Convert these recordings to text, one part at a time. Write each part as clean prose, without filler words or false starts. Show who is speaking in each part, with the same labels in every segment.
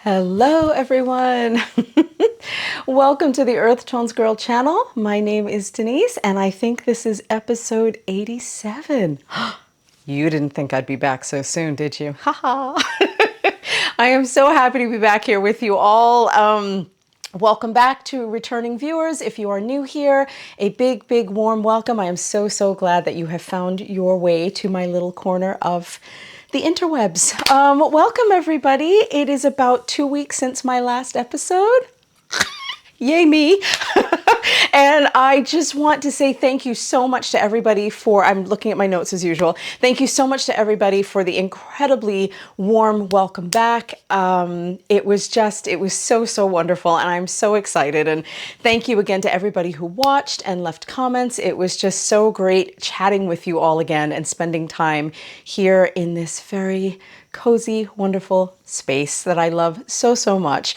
Speaker 1: Hello everyone! Welcome to the EarthtonesGirl Channel. My name is Denise and I think this is episode 87. You didn't think I'd be back so soon, did you? Haha! I am so happy to be back here with you all. Welcome back to returning viewers. If you are new here, a big warm welcome. I am so glad that you have found your way to my little corner of the interwebs. Welcome everybody. It is about 2 weeks since my last episode. Yay me. And I just want to say thank you so much to everybody for, I'm looking at my notes as usual. Thank you so much to everybody for the incredibly warm welcome back. It was so wonderful and I'm so excited. And thank you again to everybody who watched and left comments. It was just so great chatting with you all again and spending time here in this very cozy, wonderful space that I love so much.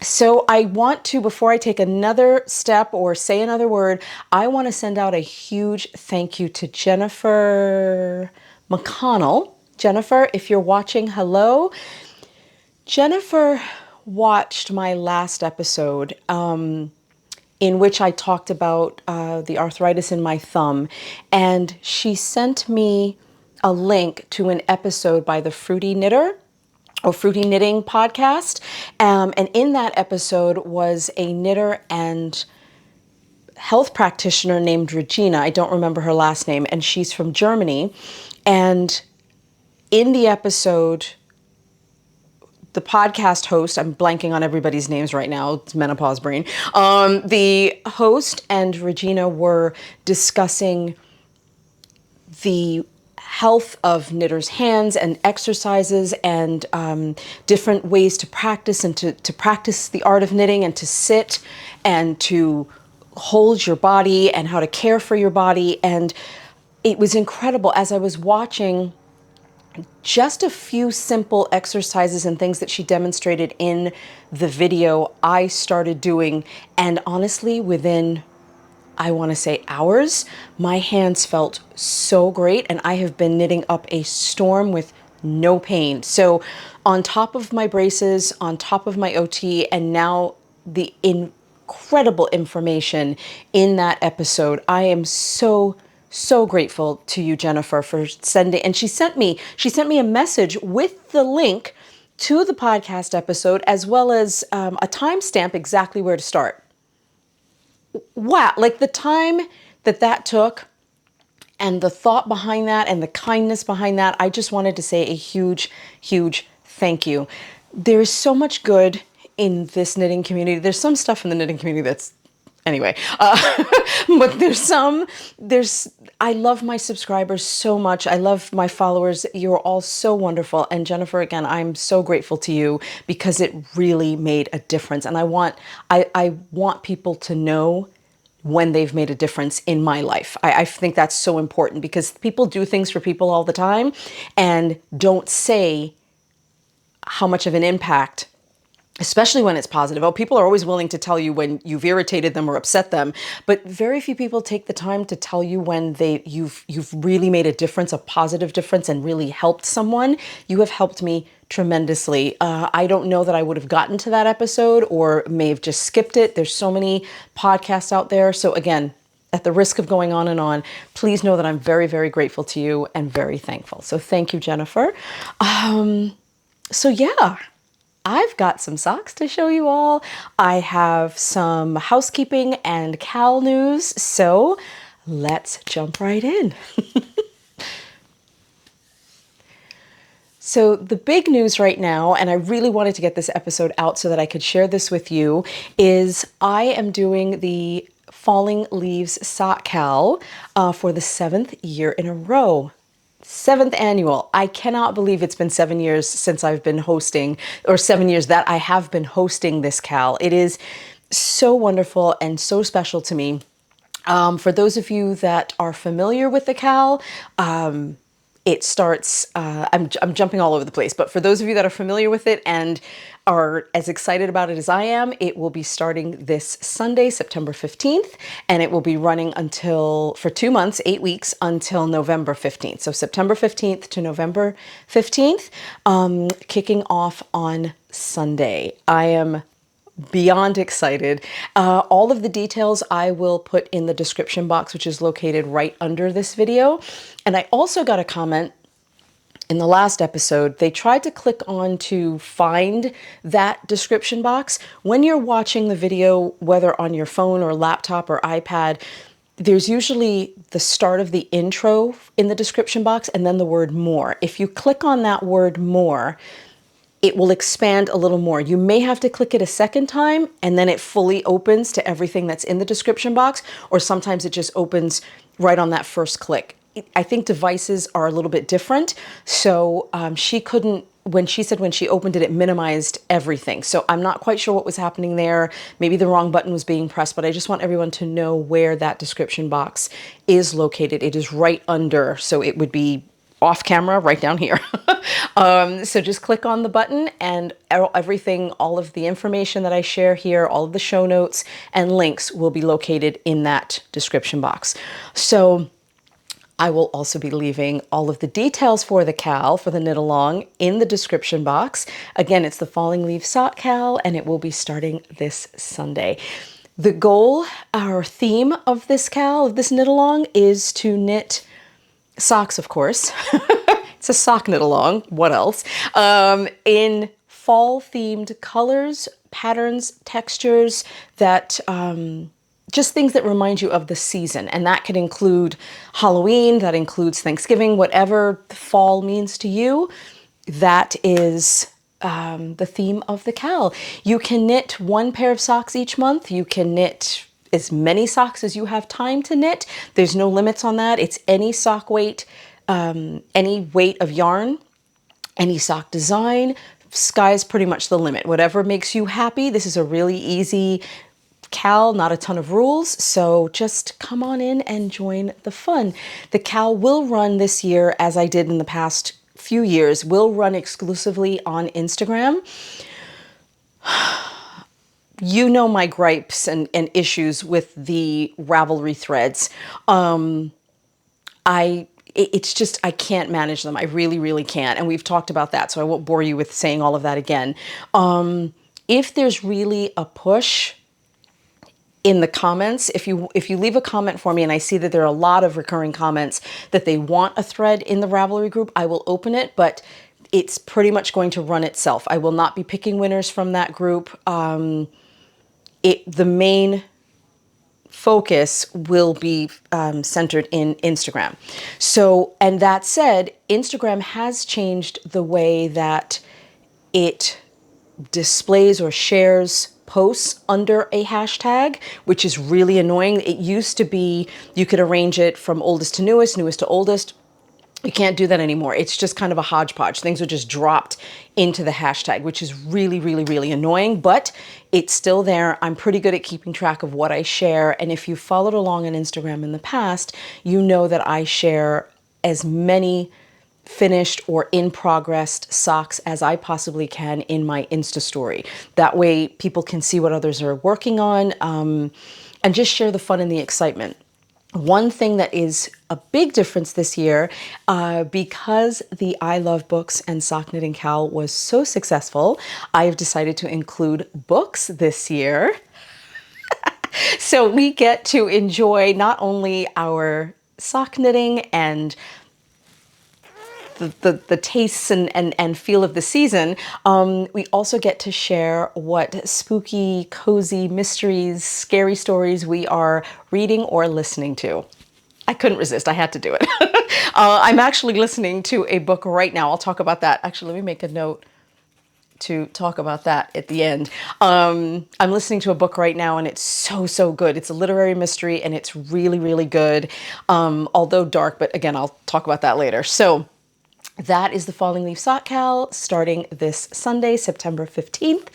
Speaker 1: So I want to, before I take another step or say another word, I want to send out a huge thank you to Jennifer McConnell. Jennifer, if you're watching, hello. Jennifer watched my last episode in which I talked about the arthritis in my thumb, and she sent me a link to an episode by the Fruity Knitter or Fruity Knitting podcast. And in that episode was a knitter and health practitioner named Regina. I don't remember her last name, and she's from Germany. And in the episode, the podcast host, I'm blanking on everybody's names right now, it's menopause brain. The host and Regina were discussing the health of knitters' hands and exercises and different ways to practice and to practice the art of knitting and to sit and to hold your body and how to care for your body. And it was incredible as I was watching just a few simple exercises and things that she demonstrated in the video I started doing. And honestly, within I want to say hours, my hands felt so great and I have been knitting up a storm with no pain. So on top of my braces, on top of my OT, and now the incredible information in that episode, I am so grateful to you, Jennifer, for sending, and she sent me a message with the link to the podcast episode as well as a timestamp exactly where to start. Wow, like the time that took and the thought behind that and the kindness behind that, I just wanted to say a huge thank you. There is so much good in this knitting community. There's some stuff in the knitting community that's, anyway, but I love my subscribers so much. I love my followers. You're all so wonderful. And Jennifer, again, I'm so grateful to you because it really made a difference. And I want people to know when they've made a difference in my life. I think that's so important because people do things for people all the time and don't say how much of an impact, especially when it's positive. Oh, people are always willing to tell you when you've irritated them or upset them, but very few people take the time to tell you when you've really made a difference, a positive difference, and really helped someone. You have helped me tremendously. I don't know that I would have gotten to that episode or may have just skipped it. There's so many podcasts out there. So again, at the risk of going on and on, please know that I'm very grateful to you and very thankful. So thank you, Jennifer. So yeah. I've got some socks to show you all. I have some housekeeping and KAL news, so let's jump right in. So the big news right now, and I really wanted to get this episode out so that I could share this with you, is I am doing the Falling Leaves Sock KAL for the 7th year in a row. 7th annual. I cannot believe it's been 7 years since I've been hosting, or 7 years that I have been hosting this KAL. It is so wonderful and so special to me. For those of you that are familiar with the KAL, It starts, I'm jumping all over the place, but for those of you that are familiar with it and are as excited about it as I am, it will be starting this Sunday, September 15th, and it will be running for 2 months, 8 weeks, until November 15th. So September 15th to November 15th, kicking off on Sunday. I am beyond excited. All of the details I will put in the description box, which is located right under this video. And I also got a comment in the last episode. They tried to click on to find that description box. When you're watching the video, whether on your phone or laptop or iPad, there's usually the start of the intro in the description box and then the word more. If you click on that word more, it will expand a little more. You may have to click it a second time and then it fully opens to everything that's in the description box, or sometimes it just opens right on that first click. I think devices are a little bit different. So she couldn't, when she opened it, it minimized everything. So I'm not quite sure what was happening there. Maybe the wrong button was being pressed, but I just want everyone to know where that description box is located. It is right under, so it would be off camera right down here. So just click on the button and everything, all of the information that I share here, all of the show notes and links will be located in that description box. So I will also be leaving all of the details for the KAL, for the knit along, in the description box. Again, it's the Falling Leaves Sock KAL, and it will be starting this Sunday. The goal, our theme of this KAL, of this knit along, is to knit socks, of course. It's a sock knit along. What else? In fall themed colors, patterns, textures that just things that remind you of the season. And that can include Halloween, that includes Thanksgiving, whatever fall means to you. That is the theme of the KAL. You can knit 1 pair of socks each month. You can knit as many socks as you have time to knit. There's no limits on that. It's any sock weight, any weight of yarn, any sock design. Sky's pretty much the limit. Whatever makes you happy. This is a really easy KAL, not a ton of rules, so just come on in and join the fun. The KAL will run this year, as I did in the past few years, will run exclusively on Instagram. You know my gripes and issues with the Ravelry threads. It's just, I can't manage them. I really, really can't. And we've talked about that, so I won't bore you with saying all of that again. If there's really a push in the comments, if you leave a comment for me and I see that there are a lot of recurring comments that they want a thread in the Ravelry group, I will open it, but it's pretty much going to run itself. I will not be picking winners from that group. The main focus will be centered in Instagram. So, and that said, Instagram has changed the way that it displays or shares posts under a hashtag, which is really annoying. It used to be you could arrange it from oldest to newest, newest to oldest. You can't do that anymore. It's just kind of a hodgepodge. Things are just dropped into the hashtag, which is really, really, really annoying, but it's still there. I'm pretty good at keeping track of what I share. And if you followed along on Instagram in the past, you know that I share as many finished or in progress socks as I possibly can in my Insta story. That way people can see what others are working on, and just share the fun and the excitement. One thing that is a big difference this year, because the I Love Books and Sock Knitting KAL was so successful, I have decided to include books this year. So we get to enjoy not only our sock knitting and the tastes and feel of the season, we also get to share what spooky, cozy mysteries, scary stories we are reading or listening to. I couldn't resist. I had to do it. I'm actually listening to a book right now. I'll talk about that. Actually, let me make a note to talk about that at the end. I'm listening to a book right now and it's so good. It's a literary mystery and it's really, really good. Although dark, but again, I'll talk about that later. So that is the Falling Leaves Sock KAL starting this Sunday, September 15th.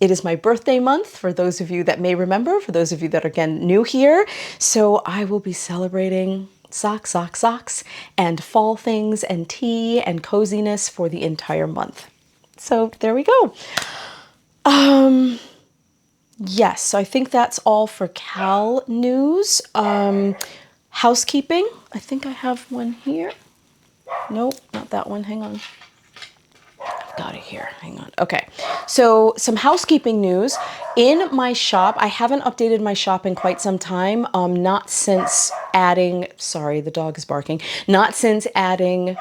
Speaker 1: It is my birthday month, for those of you that may remember, for those of you that are, again, new here. So I will be celebrating socks, socks, socks, and fall things and tea and coziness for the entire month. So there we go. Yes, so I think that's all for KAL news. Housekeeping, I think I have one here. Nope, not that one. Hang on. Got it here. Hang on. Okay. So some housekeeping news. In my shop, I haven't updated my shop in quite some time. Not since adding, sorry, the dog is barking. Not since adding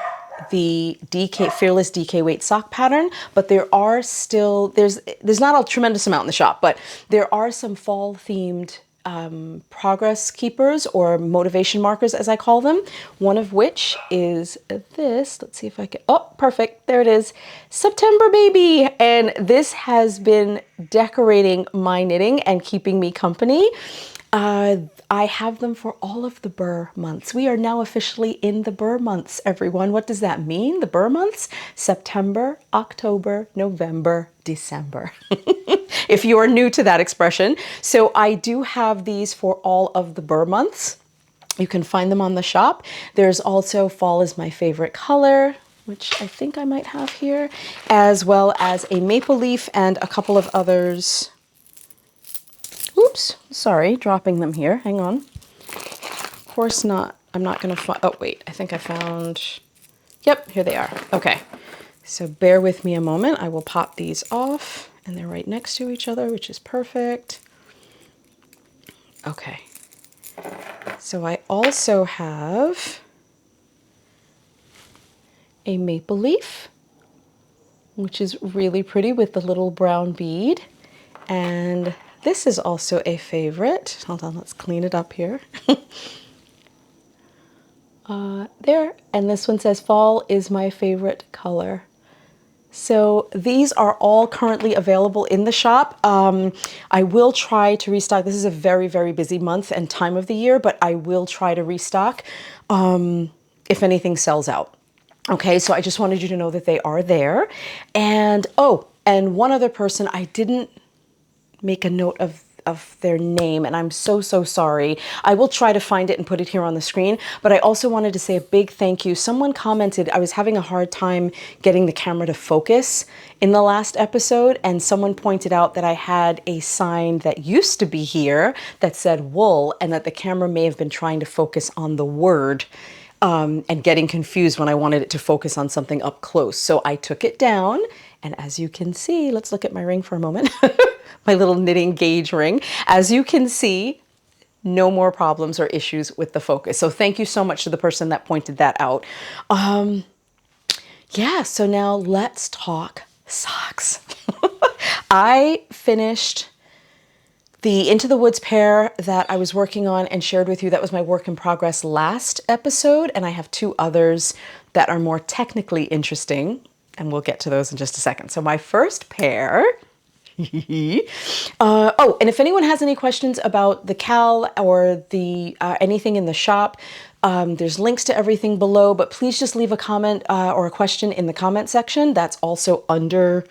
Speaker 1: the DK Fearless DK weight sock pattern, but there are still, there's not a tremendous amount in the shop, but there are some fall themed progress keepers or motivation markers, as I call them. One of which is this. Let's see if I can, oh, perfect. There it is. September baby. And this has been decorating my knitting and keeping me company. I have them for all of the Burr months. We are now officially in the Burr months, everyone. What does that mean? The Burr months? September, October, November, December. If you are new to that expression. So I do have these for all of the Burr months. You can find them on the shop. There's also fall is my favorite color, which I think I might have here, as well as a maple leaf and a couple of others. Oops, sorry, dropping them here. Hang on. Of course not. I'm not going to find, oh wait, I think I found, yep, here they are. Okay, so bear with me a moment. I will pop these off and they're right next to each other, which is perfect. Okay, so I also have a maple leaf, which is really pretty with the little brown bead. And this is also a favorite. Hold on, let's clean it up here. There, and this one says fall is my favorite color. So these are all currently available in the shop. I will try to restock. This is a very, very busy month and time of the year, but I will try to restock if anything sells out. Okay, so I just wanted you to know that they are there. And oh, and one other person, I didn't make a note of their name, and I'm so sorry. I will try to find it and put it here on the screen, but I also wanted to say a big thank you. Someone commented I was having a hard time getting the camera to focus in the last episode, and someone pointed out that I had a sign that used to be here that said wool, and that the camera may have been trying to focus on the word and getting confused when I wanted it to focus on something up close. So I took it down, and as you can see, let's look at my ring for a moment. My little knitting gauge ring. As you can see, no more problems or issues with the focus. So thank you so much to the person that pointed that out. Yeah, so now let's talk socks. I finished the Into the Woods pair that I was working on and shared with you. That was my work in progress last episode, and I have two others that are more technically interesting, and we'll get to those in just a second. So my first pair, oh, and if anyone has any questions about the KAL or the anything in the shop, there's links to everything below, but please just leave a comment or a question in the comment section. That's also under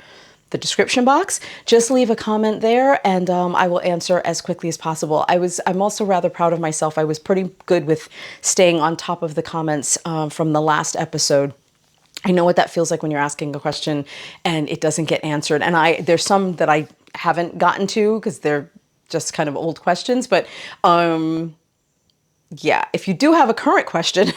Speaker 1: the description box. Just leave a comment there and I will answer as quickly as possible. I'm also rather proud of myself. I was pretty good with staying on top of the comments from the last episode. I know what that feels like when you're asking a question and it doesn't get answered. And there's some that I haven't gotten to because they're just kind of old questions, but yeah, if you do have a current question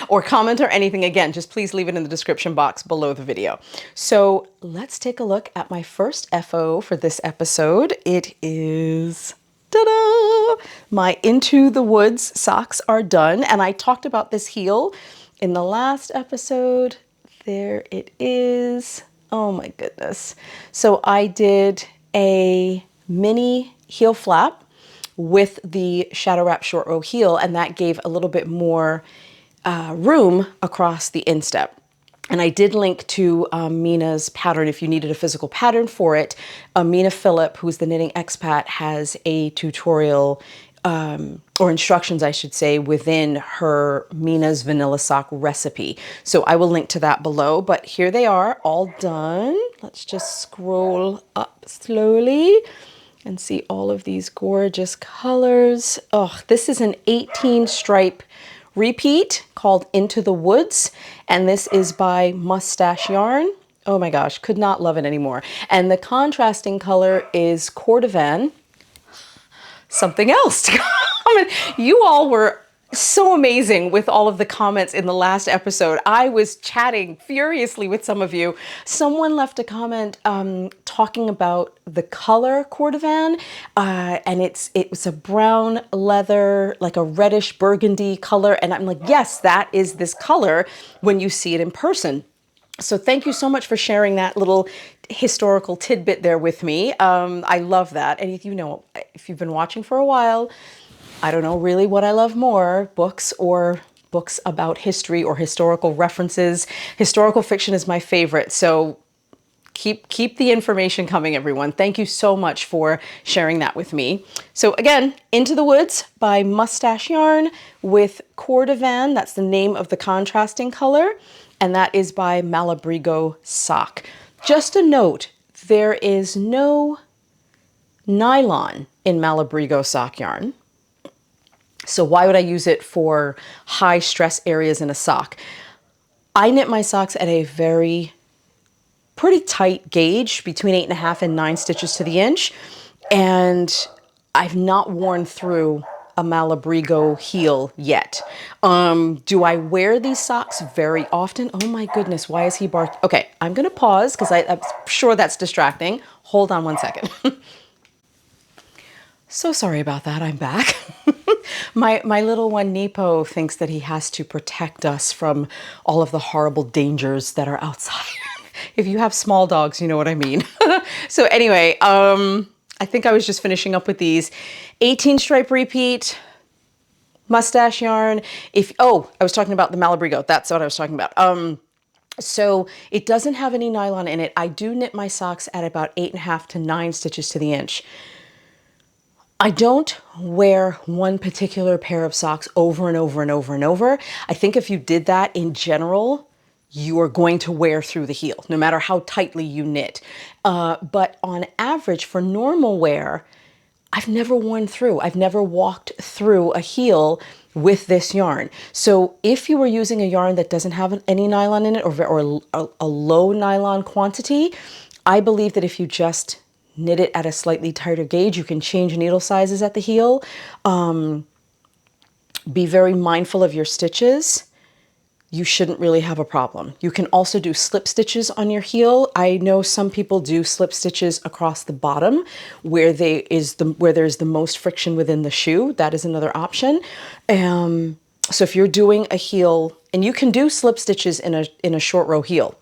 Speaker 1: or comment or anything, again, just please leave it in the description box below the video. So let's take a look at my first FO for this episode. It is, ta-da! My Into the Woods socks are done. And I talked about this heel in the last episode. There it is. Oh my goodness. So I did a mini heel flap with the Shadow Wrap short row heel, and that gave a little bit more room across the instep. And I did link to Mina's pattern if you needed a physical pattern for it. Mina Phillip, who's the knitting expat, has a tutorial or instructions, I should say, within her Mina's vanilla sock recipe. So I will link to that below, but here they are all done. Let's just scroll up slowly and see all of these gorgeous colors. Oh, this is an 18 stripe repeat called Into the Woods, and this is by Mustache Yarn. Oh my gosh, could not love it anymore. And the contrasting color is Cordovan. Something else to comment. You all were so amazing with all of the comments in the last episode. I was chatting furiously with some of you. Someone left a comment talking about the color Cordovan, and it was a brown leather, like a reddish burgundy color. And I'm like, yes, that is this color when you see it in person. So thank you so much for sharing that little historical tidbit there with me. I love that. And if you've been watching for a while, I don't know really what I love more, books or books about history or historical references. Historical fiction is my favorite. So keep the information coming, everyone. Thank you so much for sharing that with me. So again, Into the Woods by Mustache Yarn with Cordovan. That's the name of the contrasting color. And that is by Malabrigo Sock. Just a note, there is no nylon in Malabrigo sock yarn. So why would I use it for high stress areas in a sock? I knit my socks at a pretty tight gauge, between 8.5 and 9 stitches to the inch. And I've not worn through a Malabrigo heel yet. Do I wear these socks very often? Oh my goodness, why is he barking? Okay, I'm gonna pause because I'm sure that's distracting. Hold on one second. So sorry about that, I'm back. My little one, Nepo, thinks that he has to protect us from all of the horrible dangers that are outside. If you have small dogs, you know what I mean. So anyway, I think I was just finishing up with these 18 stripe repeat, Mustache Yarn. I was talking about the Malabrigo. That's what I was talking about. So it doesn't have any nylon in it. I do knit my socks at about 8.5 to 9 stitches to the inch. I don't wear one particular pair of socks over and over and over and over. I think if you did that in general, you are going to wear through the heel, no matter how tightly you knit. But on average, for normal wear, I've never worn through. I've never walked through a heel with this yarn. So if you were using a yarn that doesn't have any nylon in it, or a low nylon quantity, I believe that if you just knit it at a slightly tighter gauge, you can change needle sizes at the heel. Be very mindful of your stitches. You shouldn't really have a problem. You can also do slip stitches on your heel. I know some people do slip stitches across the bottom where there's the most friction within the shoe. That is another option. So if you're doing a heel, and you can do slip stitches in a short row heel.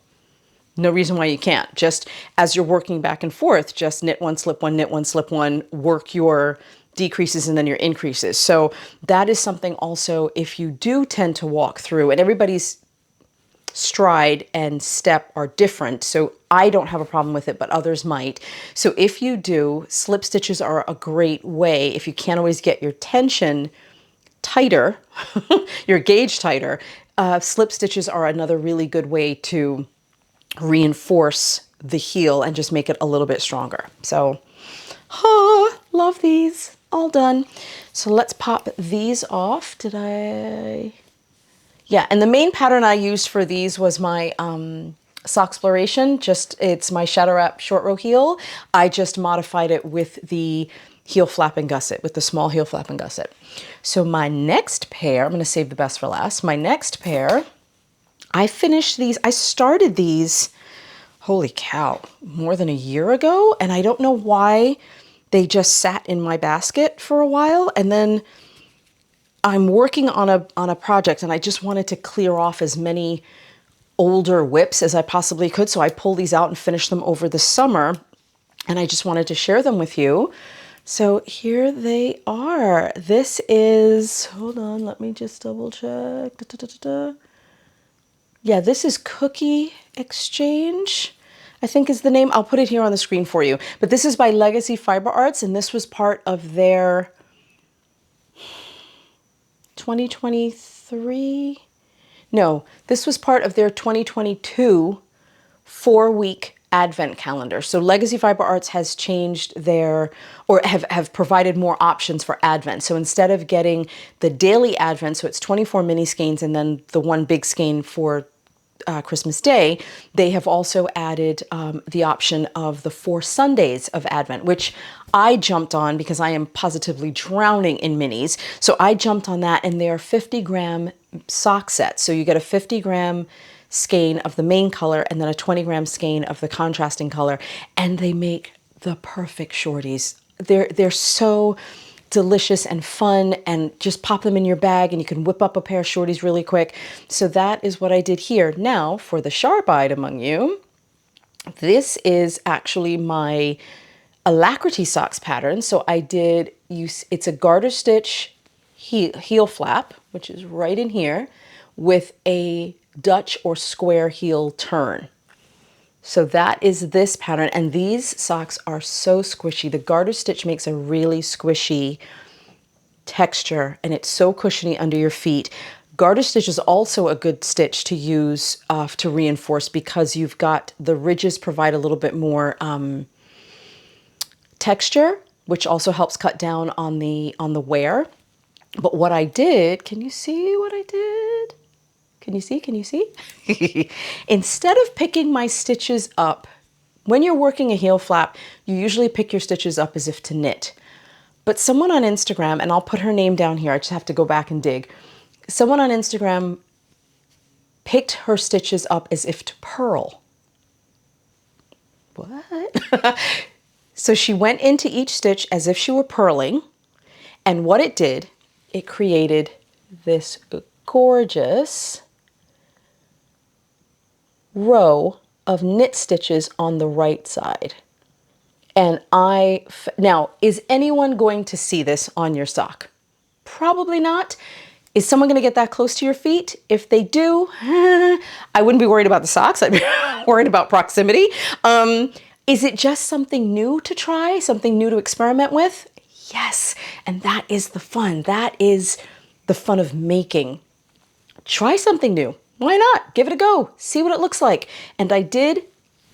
Speaker 1: No reason why you can't. Just as you're working back and forth, just knit one, slip one, knit one, slip one, work your decreases and then your increases. So that is something also, if you do tend to walk through, and everybody's stride and step are different, so I don't have a problem with it, but others might. So if you do, slip stitches are a great way, if you can't always get your tension tighter, your gauge tighter, slip stitches are another really good way to reinforce the heel and just make it a little bit stronger. So, love these. All done. So let's pop these off. Yeah, and the main pattern I used for these was my Socksploration. It's my Shadow Wrap short row heel. I just modified it with the heel flap and gusset, with the small heel flap and gusset. So my next pair, I'm going to save the best for last. My next pair, I finished these. I started these, holy cow, more than a year ago. And I don't know why they just sat in my basket for a while. And then I'm working on a project, and I just wanted to clear off as many older whips as I possibly could. So I pulled these out and finished them over the summer. And I just wanted to share them with you. So here they are. This is, hold on, let me just double check. Yeah, this is Cookie Exchange, I think is the name. I'll put it here on the screen for you. But this is by Legacy Fiber Arts, and this was part of their 2023. No, this was part of their 2022 4-week advent calendar. So Legacy Fiber Arts has changed their, or have provided more options for advent. So instead of getting the daily advent, so it's 24 mini skeins and then the one big skein for Christmas Day, they have also added the option of the 4 Sundays of Advent, which I jumped on because I am positively drowning in minis. So I jumped on that, and they are 50-gram sock sets. So you get a 50-gram skein of the main color and then a 20-gram skein of the contrasting color, and they make the perfect shorties. They're so delicious and fun, and just pop them in your bag and you can whip up a pair of shorties really quick. So that is what I did here. Now for the sharp-eyed among you, this is actually my Alacrity socks pattern. So I did use, it's a garter stitch heel flap, which is right in here, with a Dutch or square heel turn. So that is this pattern, and these socks are so squishy. The garter stitch makes a really squishy texture, and it's so cushiony under your feet. Garter stitch is also a good stitch to use to reinforce, because you've got the ridges provide a little bit more texture, which also helps cut down on the wear. But what I did, can you see what I did? Can you see? Can you see? Instead of picking my stitches up, when you're working a heel flap, you usually pick your stitches up as if to knit. But someone on Instagram, and I'll put her name down here, I just have to go back and dig. Someone on Instagram picked her stitches up as if to purl. What? So she went into each stitch as if she were purling, and what it did, it created this gorgeous row of knit stitches on the right side. And now, is anyone going to see this on your sock? Probably not. Is someone going to get that close to your feet? If they do, I wouldn't be worried about the socks. I'd be worried about proximity. Is it just something new to try, something new to experiment with? Yes, and that is the fun. That is the fun of making. Try something new. Why not? Give it a go. See what it looks like. And I did,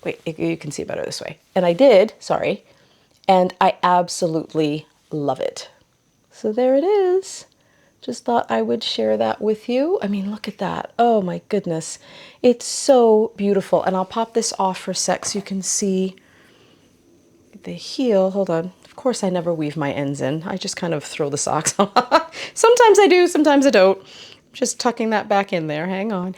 Speaker 1: wait, you can see it better this way. And I did, sorry, and I absolutely love it. So there it is. Just thought I would share that with you. I mean, look at that. Oh my goodness. It's so beautiful. And I'll pop this off for a sec so you can see the heel. Hold on. Of course, I never weave my ends in. I just kind of throw the socks on. Sometimes I do, sometimes I don't. Just tucking that back in there. Hang on,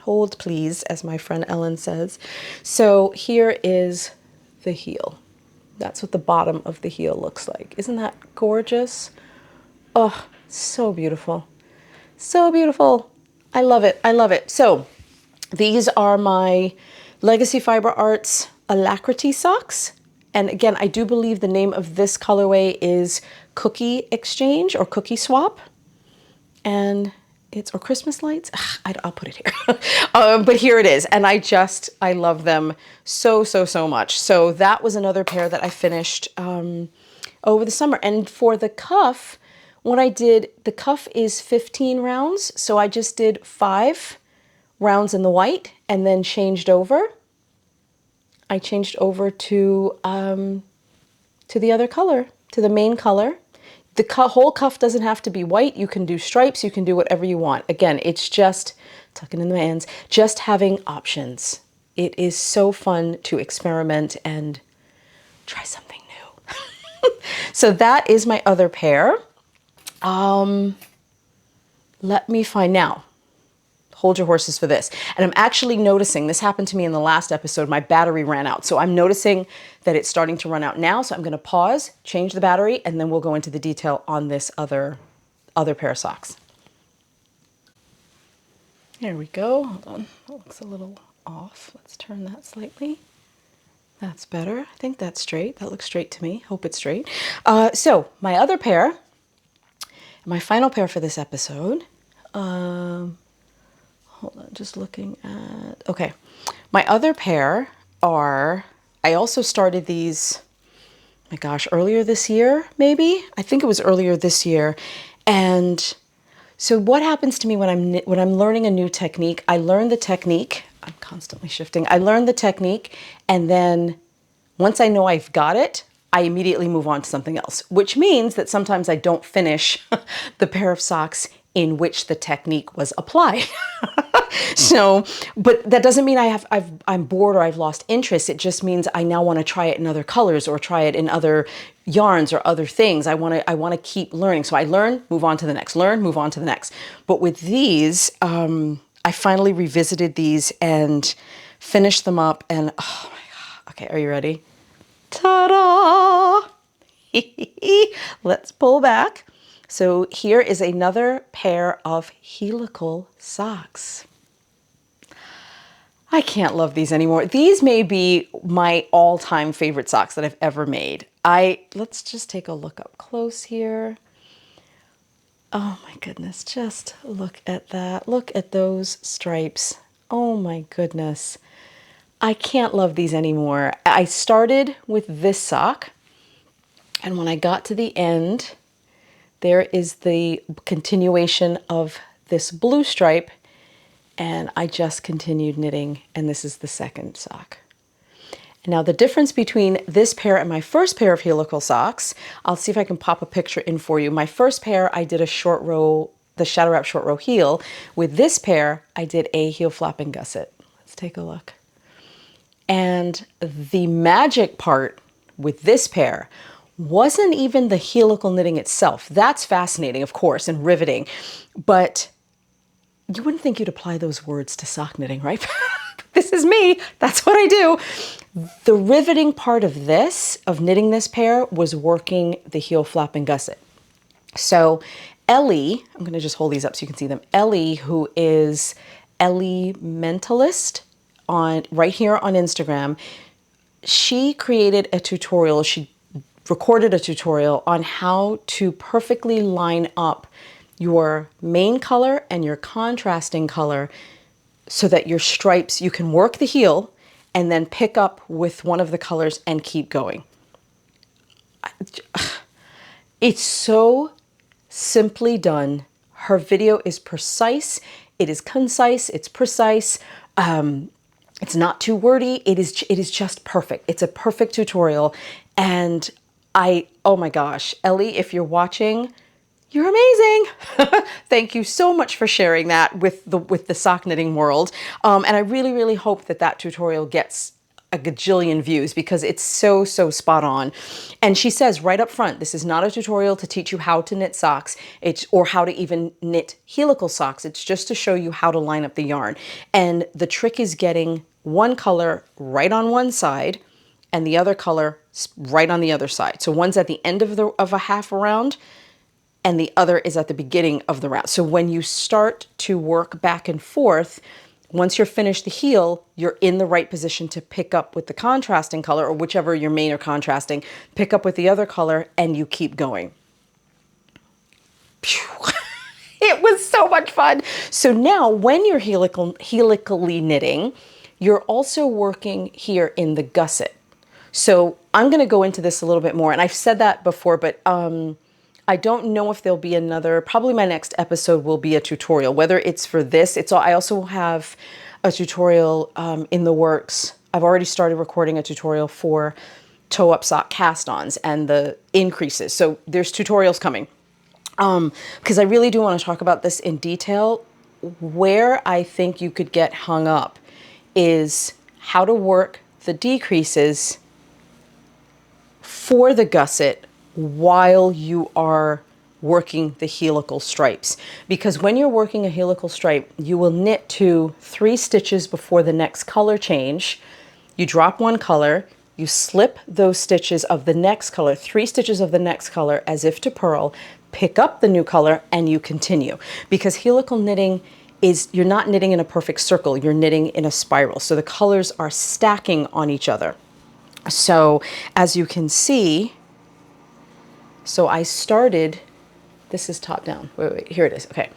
Speaker 1: hold please, as my friend Ellen says. So here is the heel. That's what the bottom of the heel looks like. Isn't that gorgeous? Oh, so beautiful. So beautiful. I love it. I love it. So these are my Legacy Fiber Arts Alacrity socks. And again, I do believe the name of this colorway is Cookie Exchange or Cookie Swap. And it's, or Christmas Lights. I'll put it here. But here it is. And I love them so, so, so much. So that was another pair that I finished over the summer. And for the cuff, what I did, the cuff is 15 rounds. So I just did 5 rounds in the white and then changed over. I changed over to the other color, to the main color. The whole cuff doesn't have to be white. You can do stripes. You can do whatever you want. Again, it's just tucking in the ends, just having options. It is so fun to experiment and try something new. So that is my other pair. Let me find now. Hold your horses for this. And I'm actually noticing, this happened to me in the last episode, my battery ran out. So I'm noticing that it's starting to run out now. So I'm gonna pause, change the battery, and then we'll go into the detail on this other pair of socks. There we go, hold on, that looks a little off. Let's turn that slightly. That's better, I think that's straight. That looks straight to me, hope it's straight. So my other pair, my final pair for this episode, hold on, just looking at, okay. My other pair are, I also started these, my gosh, earlier this year, maybe? I think it was earlier this year. And so what happens to me when I'm learning a new technique, I learn the technique, I'm constantly shifting. I learned the technique, and then once I know I've got it, I immediately move on to something else, which means that sometimes I don't finish the pair of socks in which the technique was applied. So, but that doesn't mean I'm bored or I've lost interest. It just means I now want to try it in other colors or try it in other yarns or other things. I want to keep learning. So I learn, move on to the next, learn, move on to the next. But with these, I finally revisited these and finished them up, and oh my God. Okay, are you ready? Ta-da! Let's pull back. So here is another pair of helical socks. I can't love these anymore. These may be my all-time favorite socks that I've ever made. Let's just take a look up close here. Oh my goodness, just look at that. Look at those stripes. Oh my goodness. I can't love these anymore. I started with this sock, and when I got to the end, there is the continuation of this blue stripe, and I just continued knitting, and this is the second sock. Now the difference between this pair and my first pair of helical socks, I'll see if I can pop a picture in for you. My first pair, I did a short row, the shadow wrap short row heel. With this pair, I did a heel flap and gusset. Let's take a look. And the magic part with this pair wasn't even the helical knitting itself. That's fascinating, of course, and riveting, but you wouldn't think you'd apply those words to sock knitting, right? This is me. That's what I do. The riveting part of this, of knitting this pair, was working the heel flap and gusset. So Ellie, I'm going to just hold these up so you can see them. Ellie, who is Ellie Mentalist right here on Instagram, she created a tutorial. She recorded a tutorial on how to perfectly line up your main color and your contrasting color so that your stripes, you can work the heel and then pick up with one of the colors and keep going. It's so simply done. Her video is precise. It is concise. It's precise. It's not too wordy. It is just perfect. It's a perfect tutorial. And oh my gosh, Ellie, if you're watching, you're amazing. Thank you so much for sharing that with the sock knitting world. And I really, really hope that that tutorial gets a gajillion views because it's so, so spot on. And she says right up front, this is not a tutorial to teach you how to knit socks, or how to even knit helical socks. It's just to show you how to line up the yarn. And the trick is getting one color right on one side and the other color right on the other side. So one's at the end of a half round, and the other is at the beginning of the round. So when you start to work back and forth, once you're finished the heel, you're in the right position to pick up with the contrasting color, or whichever your main or contrasting, pick up with the other color, and you keep going. It was so much fun. So now when you're helically knitting, you're also working here in the gusset. So I'm going to go into this a little bit more, and I've said that before, but I don't know if there'll be another, probably my next episode will be a tutorial, whether it's for this. I also have a tutorial in the works. I've already started recording a tutorial for toe up sock cast-ons and the increases. So there's tutorials coming. Because I really do want to talk about this in detail. Where I think you could get hung up is how to work the decreases for the gusset while you are working the helical stripes. Because when you're working a helical stripe, you will knit to 3 stitches before the next color change. You drop one color, you slip those stitches of the next color, 3 stitches of the next color as if to purl, pick up the new color, and you continue. Because helical knitting is, you're not knitting in a perfect circle, you're knitting in a spiral. So the colors are stacking on each other. So as you can see, so I started, this is top down. Wait, here it is. Okay.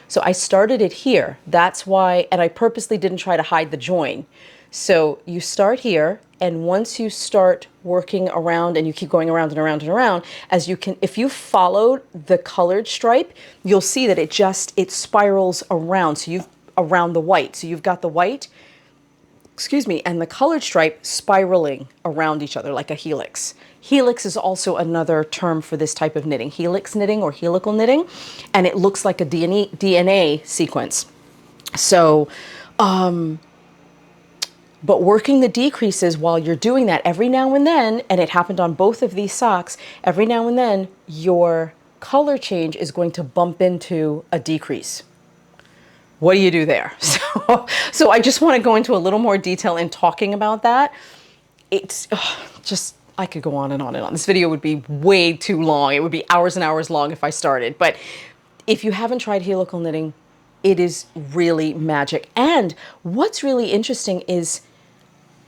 Speaker 1: So I started it here. That's why, and I purposely didn't try to hide the join. So you start here, and once you start working around and you keep going around and around and around, as you can, if you follow the colored stripe, you'll see that it spirals around. So around the white. So you've got the white, excuse me, and the colored stripe spiraling around each other like a helix. Helix is also another term for this type of knitting, helix knitting or helical knitting, and it looks like a DNA sequence. So, but working the decreases while you're doing that every now and then, and it happened on both of these socks, every now and then your color change is going to bump into a decrease. What do you do there? So I just want to go into a little more detail in talking about that. It's just, I could go on and on and on. This video would be way too long. It would be hours and hours long if I started. But if you haven't tried helical knitting, it is really magic. And what's really interesting is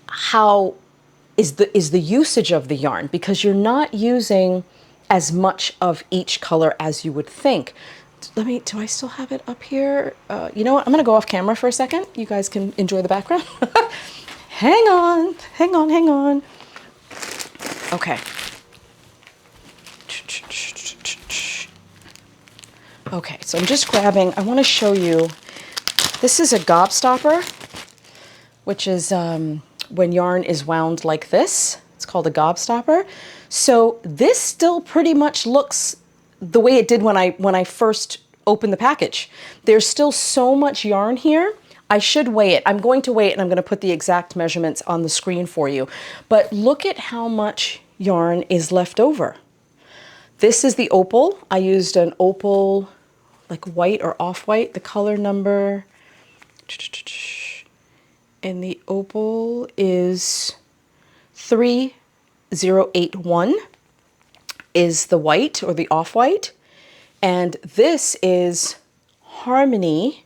Speaker 1: how is the usage of the yarn, because you're not using as much of each color as you would think. Do I still have it up here? You know what? I'm going to go off camera for a second. You guys can enjoy the background. Hang on. Okay. Okay, so I'm just grabbing, I want to show you, this is a gobstopper, which is when yarn is wound like this. It's called a gobstopper. So this still pretty much looks the way it did when I first opened the package. There's still so much yarn here. I should weigh it. I'm going to weigh it, and I'm going to put the exact measurements on the screen for you. But look at how much yarn is left over. This is the opal. I used an opal, like white or off-white, the color number. And the opal is 3081 is the white or the off-white. And this is Harmony.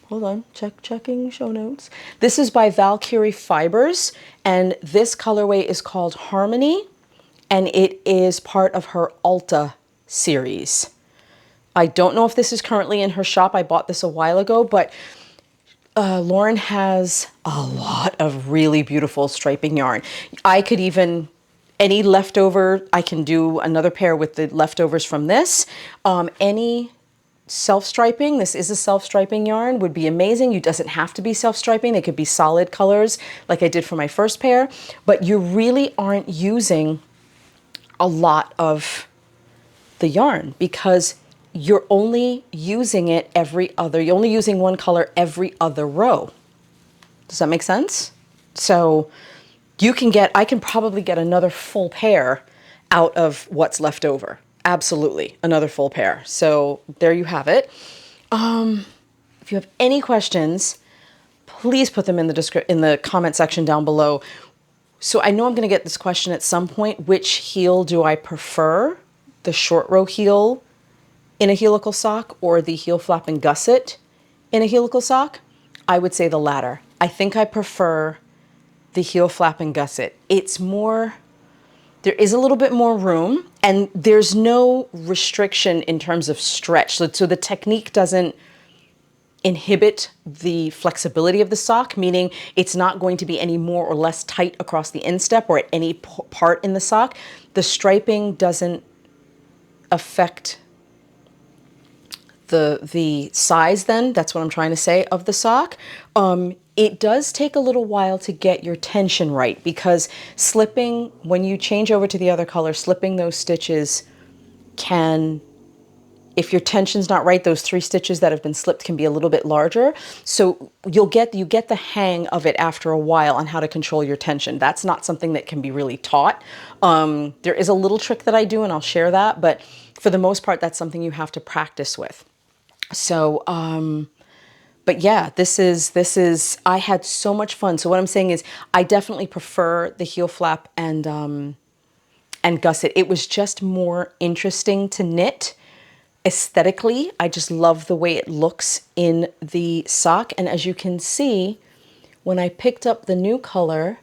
Speaker 1: Hold on, checking show notes. This is by Valkyrie Fibers, and this colorway is called Harmony, and it is part of her Alta series. I don't know if this is currently in her shop. I bought this a while ago, but Lauren has a lot of really beautiful striping yarn. I could even, any leftover, I can do another pair with the leftovers from this. Any self-striping, this is a self-striping yarn, would be amazing. You doesn't have to be self-striping. They could be solid colors like I did for my first pair, but you really aren't using a lot of the yarn because you're only using it you're only using one color every other row. Does that make sense? So I can probably get another full pair out of what's left over. Absolutely, another full pair. So there you have it. If you have any questions, please put them in the comment section down below. So I know I'm going to get this question at some point. Which heel do I prefer? The short row heel in a helical sock or the heel flap and gusset in a helical sock? I would say the latter. I think I prefer the heel flap and gusset. It's more, there is a little bit more room, and there's no restriction in terms of stretch. So the technique doesn't inhibit the flexibility of the sock, meaning it's not going to be any more or less tight across the instep or at any part in the sock. The striping doesn't affect the size then, that's what I'm trying to say, of the sock. It does take a little while to get your tension right, because slipping, when you change over to the other color, slipping those stitches can, if your tension's not right, those 3 stitches that have been slipped can be a little bit larger. So you get the hang of it after a while on how to control your tension. That's not something that can be really taught. There is a little trick that I do, and I'll share that, but for the most part, that's something you have to practice with. So, but yeah, this is, I had so much fun. So what I'm saying is I definitely prefer the heel flap and gusset. It was just more interesting to knit aesthetically. I just love the way it looks in the sock. And as you can see, when I picked up the new color,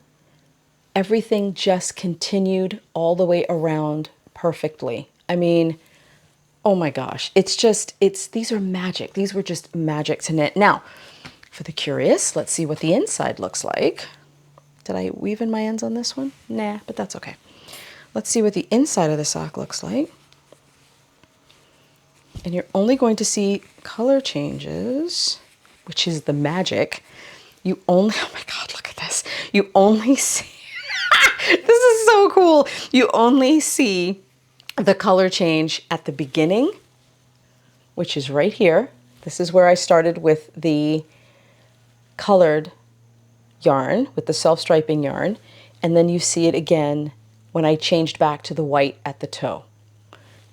Speaker 1: everything just continued all the way around perfectly. I mean, oh my gosh, these are magic. These were just magic to knit. Now, for the curious, let's see what the inside looks like. Did I weave in my ends on this one? Nah, but that's okay. Let's see what the inside of the sock looks like. And you're only going to see color changes, which is the magic. you only, oh my God, look at this. You only see, this is so cool. You only see the color change at the beginning, which is right here. This is where I started with the colored yarn, with the self-striping yarn. And then you see it again when I changed back to the white at the toe.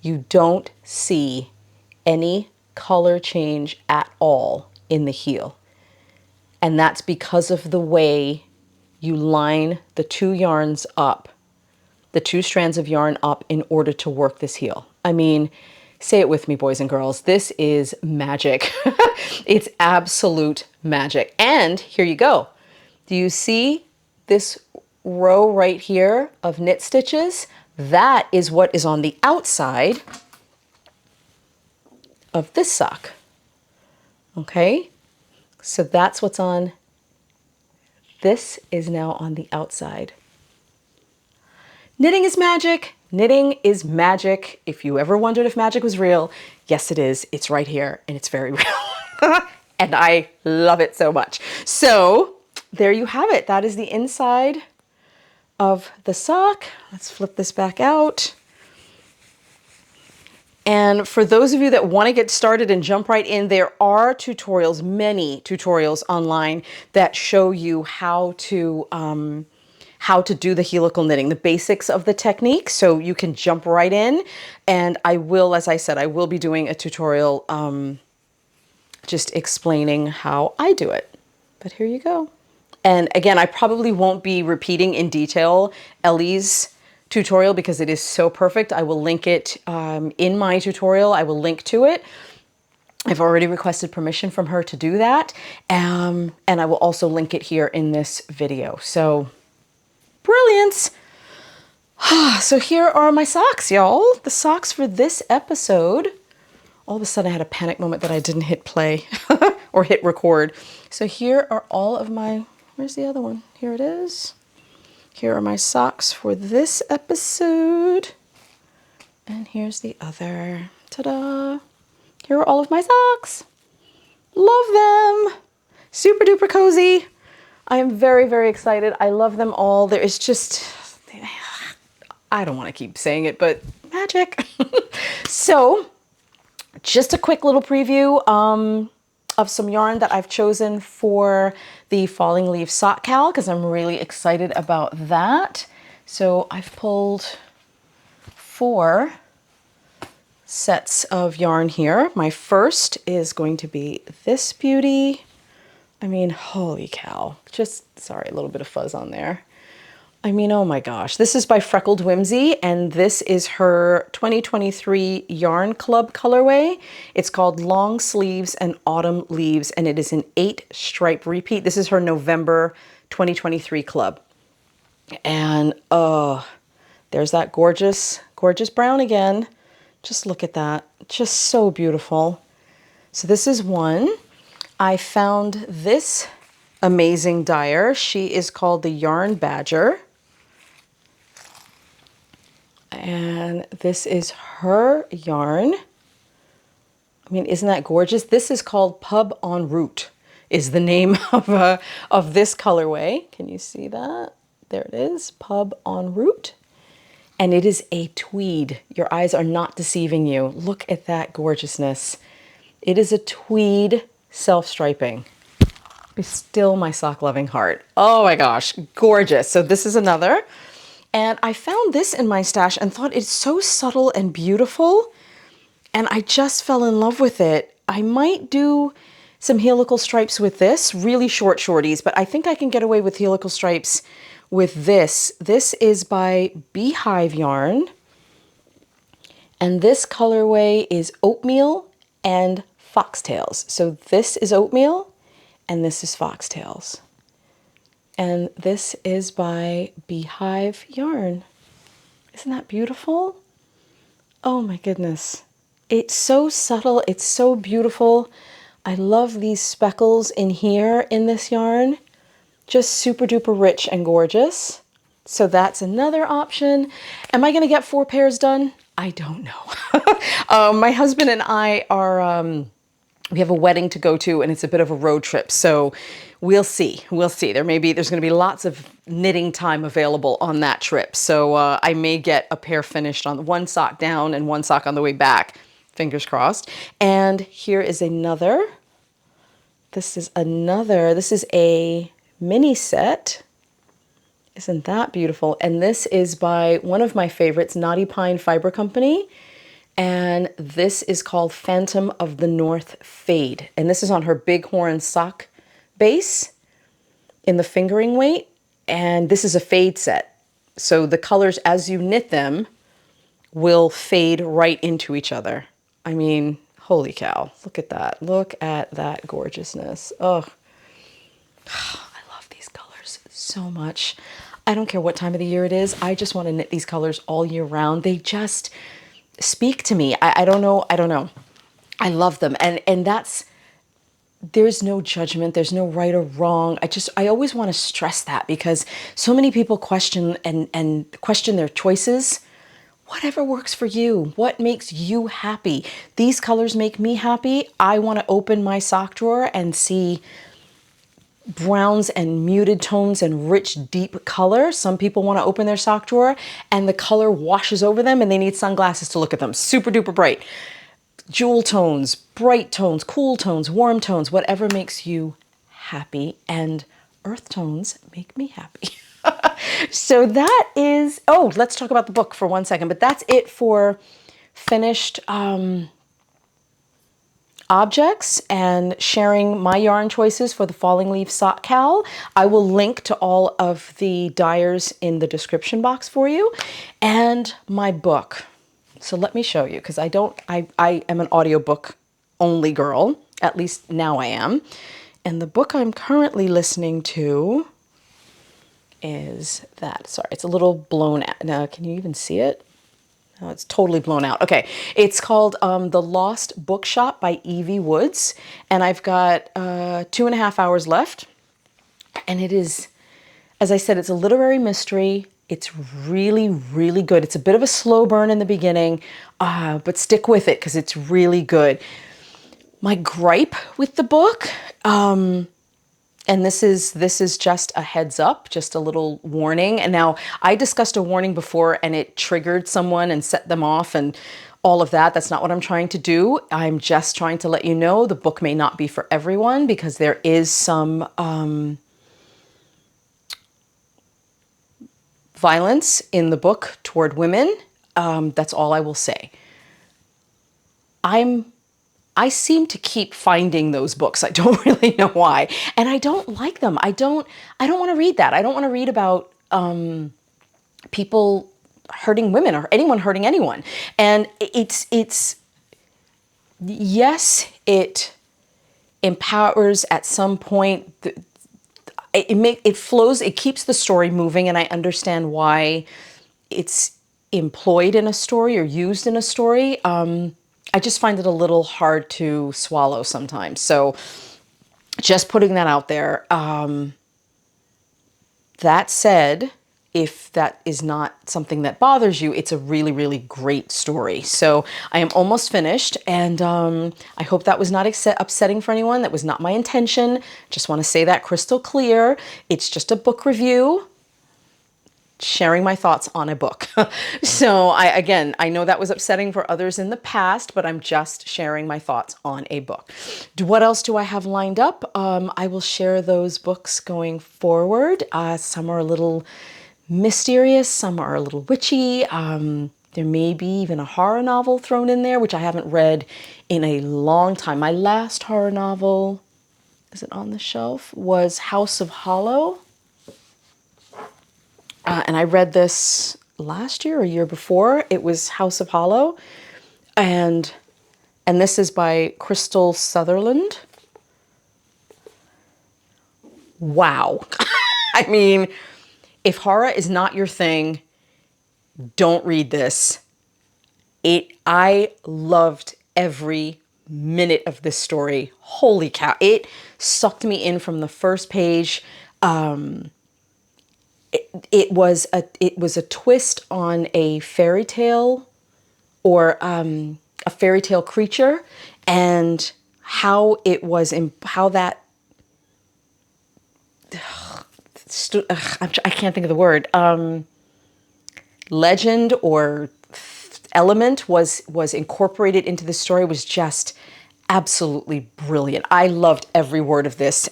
Speaker 1: You don't see any color change at all in the heel. And that's because of the way you line the two yarns up, the two strands of yarn up in order to work this heel. I mean, say it with me, boys and girls, this is magic. It's absolute magic. And here you go. Do you see this row right here of knit stitches? That is what is on the outside of this sock. Okay, so that's what's on. This is now on the outside. Knitting is magic. Knitting is magic. If you ever wondered if magic was real, yes it is. It's right here and it's very real. And I love it so much. So there you have it. That is the inside of the sock. Let's flip this back out. And for those of you that want to get started and jump right in, there are tutorials, many tutorials online that show you how to do the helical knitting, the basics of the technique. So you can jump right in. And I will, as I said, I will be doing a tutorial just explaining how I do it. But here you go. And again, I probably won't be repeating in detail Ellie's tutorial because it is so perfect. I will link it in my tutorial. I will link to it. I've already requested permission from her to do that. And I will also link it here in this video. So brilliance. So here are my socks, y'all. The socks for this episode. All of a sudden I had a panic moment that I didn't hit play or hit record. So here are all of my, where's the other one? Here it is. Here are my socks for this episode. And here's the other. Ta-da. Here are all of my socks. Love them. Super duper cozy. I am very, very excited. I love them all. There is just, I don't want to keep saying it, but magic. So just a quick little preview of some yarn that I've chosen for the Falling Leaves Sock KAL because I'm really excited about that. So I've pulled 4 sets of yarn here. My first is going to be this beauty. I mean, holy cow. Just, sorry, a little bit of fuzz on there. I mean, oh my gosh. This is by Freckled Whimsy, and this is her 2023 Yarn Club colorway. It's called Long Sleeves and Autumn Leaves, and it is an 8-stripe repeat. This is her November 2023 club. And there's that gorgeous, gorgeous brown again. Just look at that. Just so beautiful. So this is one. I found this amazing dyer. She is called the Yarn Badger. And this is her yarn. I mean, isn't that gorgeous? This is called Pub en Route, is the name of this colorway. Can you see that? There it is, Pub en Route. And it is a tweed. Your eyes are not deceiving you. Look at that gorgeousness. It is a tweed self-striping. Be still my sock loving heart. Oh my gosh, gorgeous. So this is another. And I found this in my stash and thought it's so subtle and beautiful. And I just fell in love with it. I might do some helical stripes with this, really short shorties, but I think I can get away with helical stripes with this. This is by Beehive Yarn. And this colorway is Oatmeal and Foxtails. So this is Oatmeal and this is Foxtails. And this is by Beehive Yarn. Isn't that beautiful? Oh my goodness. It's so subtle, it's so beautiful. I love these speckles in here in this yarn. Just super duper rich and gorgeous. So that's another option. Am I gonna get 4 pairs done? I don't know. My husband and I are, we have a wedding to go to and it's a bit of a road trip. So we'll see. We'll see. There's going to be lots of knitting time available on that trip. So I may get a pair finished on one sock down and one sock on the way back. Fingers crossed. And here is another. This is a mini set. Isn't that beautiful? And this is by one of my favorites, Knotty Pine Fiber Company. And this is called Phantom of the North Fade. And this is on her Bighorn sock base in the fingering weight. And this is a fade set. So the colors, as you knit them, will fade right into each other. I mean, holy cow. Look at that. Look at that gorgeousness. Oh, I love these colors so much. I don't care what time of the year it is. I just want to knit these colors all year round. They just speak to me. I don't know. I love them. And there's no judgment. There's no right or wrong. I always want to stress that because so many people question and question their choices. Whatever works for you. What makes you happy? These colors make me happy. I want to open my sock drawer and see browns and muted tones and rich, deep color. Some people want to open their sock drawer and the color washes over them and they need sunglasses to look at them. Super duper bright. Jewel tones, bright tones, cool tones, warm tones, whatever makes you happy. And earth tones make me happy. So that is, oh, let's talk about the book for 1 second, but that's it for finished objects and sharing my yarn choices for the Falling Leaves Sock KAL. I will link to all of the dyers in the description box for you and my book. So let me show you because I am an audiobook only girl, at least now I am. And the book I'm currently listening to is that. Sorry, it's a little blown out. Now, can you even see it? Oh, it's totally blown out. Okay, it's called The Lost Bookshop by Evie Woods, and I've got 2.5 hours left. And it is, as I said, it's a literary mystery. It's really, really good. It's a bit of a slow burn in the beginning, but stick with it because it's really good. My gripe with the book, and this is just a heads up, just a little warning. And now I discussed a warning before and it triggered someone and set them off and all of that. That's not what I'm trying to do. I'm just trying to let you know the book may not be for everyone because there is some violence in the book toward women. That's all I will say. I seem to keep finding those books. I don't really know why. And I don't like them. I don't want to read that. I don't want to read about people hurting women or anyone hurting anyone. And yes, it empowers at some point. It flows, it keeps the story moving, and I understand why it's employed in a story or used in a story. I just find it a little hard to swallow sometimes. So just putting that out there. That said, if that is not something that bothers you, it's a really, really great story. So I am almost finished, and I hope that was not upsetting for anyone. That was not my intention. Just want to say that crystal clear. It's just a book review, sharing my thoughts on a book. So I know that was upsetting for others in the past, but I'm just sharing my thoughts on a book. What else do I have lined up? I will share those books going forward. Some are a little mysterious, some are a little witchy. There may be even a horror novel thrown in there, which I haven't read in a long time. My last horror novel, is it on the shelf, was House of Hollow. And I read this last year or year before. It was House of Hollow. And this is by Crystal Sutherland. Wow. I mean, if horror is not your thing, don't read this. I loved every minute of this story. Holy cow. It sucked me in from the first page. It was a twist on a fairy tale or a fairy tale creature, and how that I can't think of the word, legend or element was incorporated into the story was just absolutely brilliant. I loved every word of this.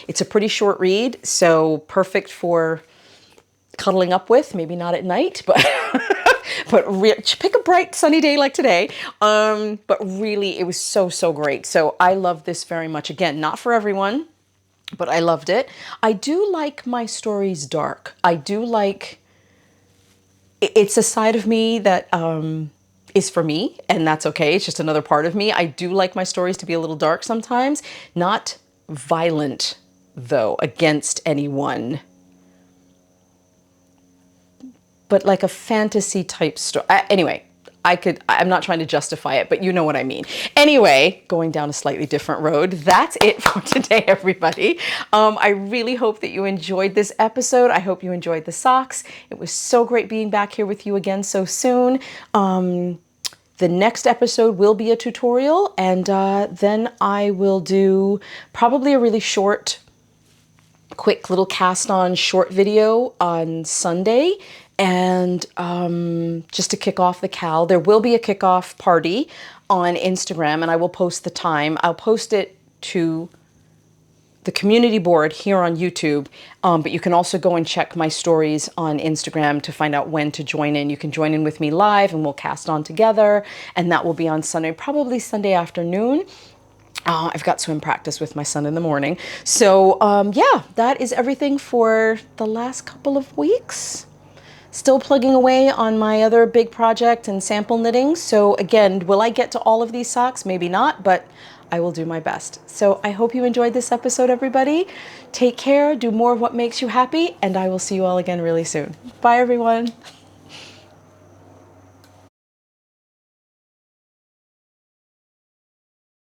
Speaker 1: It's a pretty short read, so perfect for cuddling up with, maybe not at night, but pick a bright sunny day like today. But really, it was so great. So I love this very much. Again, not for everyone, but I loved it. I do like my stories dark. I do like, it's a side of me that is for me, and that's okay. It's just another part of me. I do like my stories to be a little dark sometimes, not violent though, against anyone, but like a fantasy type story. Anyway, I'm not trying to justify it, but you know what I mean. Anyway, going down a slightly different road. That's it for today, everybody. I really hope that you enjoyed this episode. I hope you enjoyed the socks. It was so great being back here with you again so soon. The next episode will be a tutorial, and then I will do probably a really short, quick little cast on short video on Sunday. And just to kick off the KAL, there will be a kickoff party on Instagram, and I will post the time. I'll post it to the community board here on YouTube, but you can also go and check my stories on Instagram to find out when to join in. You can join in with me live, and we'll cast on together, and that will be on Sunday, probably Sunday afternoon. I've got swim practice with my son in the morning. So yeah, that is everything for the last couple of weeks. Still plugging away on my other big project and sample knitting. So again, will I get to all of these socks? Maybe not, but I will do my best. So I hope you enjoyed this episode, everybody. Take care, do more of what makes you happy, and I will see you all again really soon. Bye, everyone.